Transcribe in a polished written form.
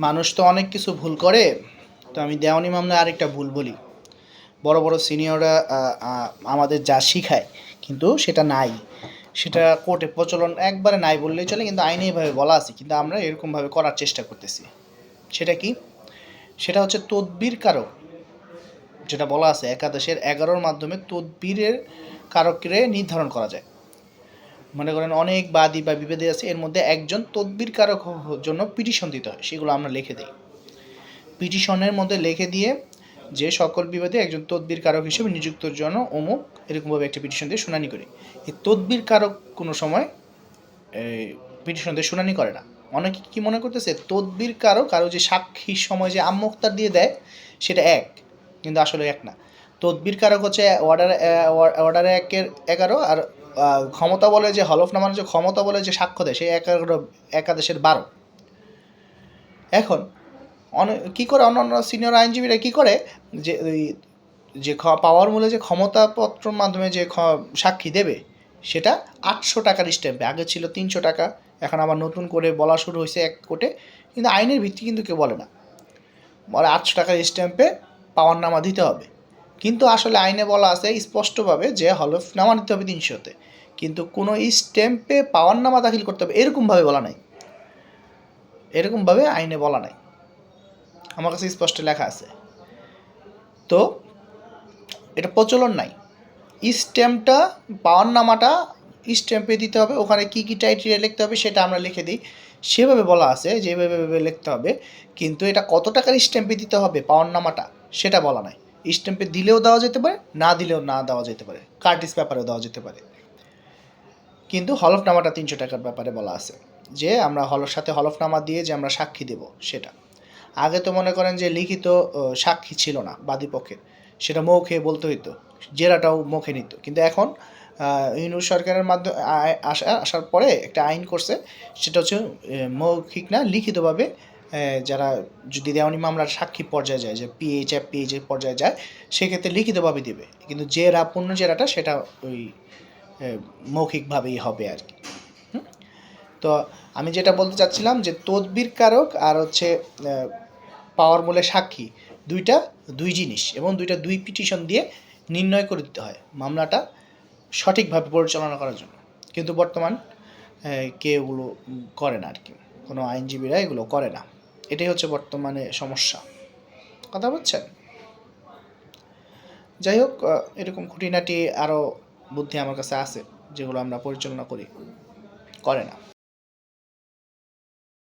মানুষ তো অনেক কিছু ভুল করে। তো আমি দেওয়ানি মামলায় আরেকটা ভুল বলি। বড় বড় সিনিয়ররা আমাদের যা শিখায় কিন্তু সেটা নাই, সেটা কোর্টে প্রচলন একবারে নাই বললেই চলে, কিন্তু আইনে এইভাবে বলা আছে, কিন্তু আমরা এরকমভাবে করার চেষ্টা করতেছি। সেটা কি? সেটা হচ্ছে তদবির কারক। যেটা বলা আছে একাদশের 11-র মাধ্যমে তদবিরের কারককে নির্ধারণ করা যায়। মনে করেন অনেক বাদী বা বিবাদী আছে, এর মধ্যে একজন তদবির কারক জন্য পিটিশন দিতে হয়, সেগুলো আমরা লিখে দিই। পিটিশনের মধ্যে লিখে দিয়ে যে সকল বিবাদে একজন তদবির কারক হিসেবে নিযুক্তর জন্য অমুক এরকমভাবে একটা পিটিশন দিয়ে শুনানি করি। এই তদবির কারক কোনো সময় পিটিশন দিয়ে শুনানি করে না। অনেকে কি মনে করতেছে তদবির কারক আর যে সাক্ষীর সময় যে আমোক্তার দিয়ে দেয় সেটা এক, কিন্তু আসলে এক না। তদবির কারক হচ্ছে অর্ডার 11, আর ক্ষমতা বলে যে হলফনামার যে ক্ষমতা বলে যে সাক্ষ্য দেয় সেই 11 একাদেশের 12। এখন কী করে অন্যান্য সিনিয়র আইনজীবীরা কী করে যে যে পাওয়ার মূলে যে ক্ষমতাপত্রর মাধ্যমে যে সাক্ষী দেবে সেটা 800 টাকার স্ট্যাম্পে, আগে ছিল 300 টাকা, এখন আবার নতুন করে বলা শুরু হয়েছে এক কোর্টে, কিন্তু আইনের ভিত্তি কিন্তু কেউ বলে না, বলে 800 টাকার স্ট্যাম্পে পাওয়ারনামা দিতে হবে। কিন্তু আসলে আইনে বলা আছে স্পষ্টভাবে যে হলফনামা দিতে হবে 300-তে, কিন্তু কোনো স্ট্যাম্পে পাওয়ারনামা দাখিল করতে হবে এরকমভাবে বলা নাই, এরকমভাবে আইনে বলা নাই, আমার কাছে স্পষ্ট লেখা আছে। তো এটা প্রচলন নাই। স্ট্যাম্পটা পাওয়ারনামাটা স্ট্যাম্পে দিতে হবে, ওখানে কী কী টাইটেরিয়া লিখতে হবে সেটা আমরা লিখে দিই, সেভাবে বলা আছে যেভাবে লিখতে হবে, কিন্তু এটা কত টাকার স্ট্যাম্পে দিতে হবে পাওয়ারনামাটা সেটা বলা নাই। স্ট্যাম্পে দিলেও দেওয়া যেতে পারে, না দিলেও না দেওয়া যেতে পারে, কার্টিস পেপারেও দেওয়া যেতে পারে, কিন্তু হলফনামাটা 300 টাকার ব্যাপারে বলা আছে, যে আমরা সাথে হলফনামা দিয়ে যে আমরা সাক্ষী দেব সেটা। আগে তো মনে করেন যে লিখিত সাক্ষী ছিল না বাদীপক্ষের, সেটা মৌখে বলতে হইতো, জেরাটাও মুখে নিত, কিন্তু এখন ইউনিট সরকারের মাধ্যমে আসার পরে একটা আইন করছে, সেটা হচ্ছে মৌখিক না লিখিতভাবে যারা যদি দেওয়ানি মামলার সাক্ষী পর্যায়ে যায়, যে পিএইচের পর্যায়ে যায়, সেক্ষেত্রে লিখিতভাবে দেবে, কিন্তু জেরা পূর্ণ জেরাটা সেটা ওই মৌখিকভাবেই হবে আর কি। তো আমি যেটা বলতে চাচ্ছিলাম যে তদবির কারক আর হচ্ছে পাওয়ার মূলে সাক্ষী দুই জিনিস, এবং দুই পিটিশন দিয়ে নির্ণয় করে দিতে হয় মামলাটা সঠিকভাবে পরিচালনা করার জন্য, কিন্তু বর্তমান কেউ এগুলো করে না আর কি, কোনো আইনজীবীরা এগুলো করে না, এটাই হচ্ছে বর্তমানে সমস্যা। কথা বলছেন? যাই হোক, এরকম খুঁটিনাটি আরও বুদ্ধি আমার কাছে আছে যেগুলো আমরা পরিচালনা করে না।